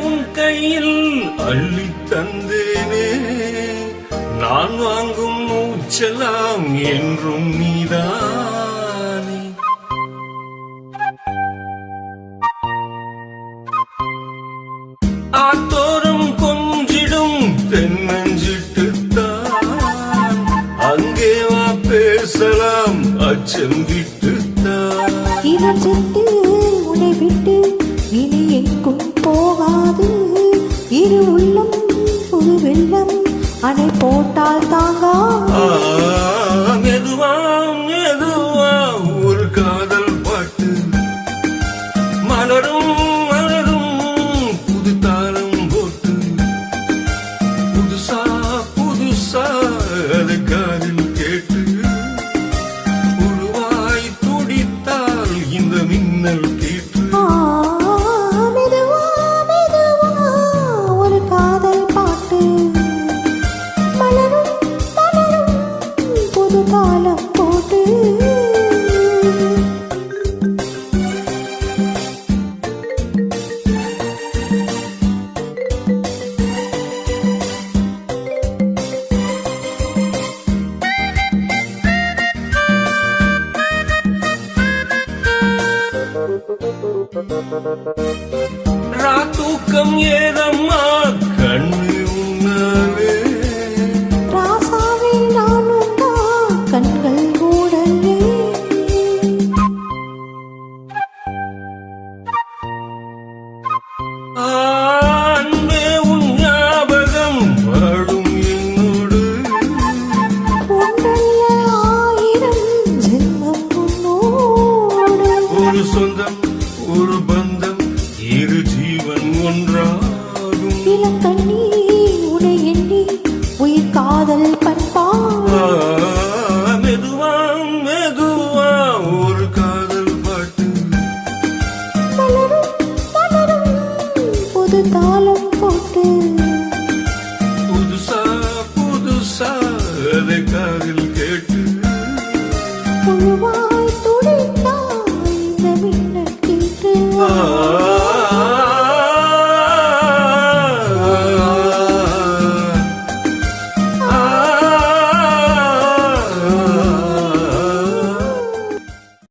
உன் கையில் அள்ளி தந்தேனே, நான் வாங்கும் மூச்செல்லாம் என்றும் நீதானே. ஆத்தோரம் கொஞ்சிடும் தென்னஞ்சிட்டுத்தான், அங்கே வா பேசலாம் அச்சம் விட்டுத்தான். இனச்சிட்டு உன்னை விட்டு இனி எங்கும் போகாது, இரு உள்ளம் புது வெள்ளம் அணை போட்டால் தாங்கா. மெதுவா மெதுவா ஒரு காதல் பாட்டு மலரும் மலரும் புது தாளம் போட்டு, புதுசா புதுசா அது காதில் கேட்டு, உருவாய் துடித்தால் இந்த மின்னல் கேட்டு. மெதுவா மெதுவா ஒரு காதல் பாட்டு மலரும் மலரும் புது தாளம் போட்டு. ராத்தூக்கம் ஏதம்மா கண்ணு உன்னாலே, ராசாவில் நானும் தான் கண்கள் மூடலே. அன்பே உன் ஞாபகம் வாழும் என்னோடு, ஒன்றல்ல ஆயிரம் ஜென்மம் உன்னோடு. ஒரு சொந்தம்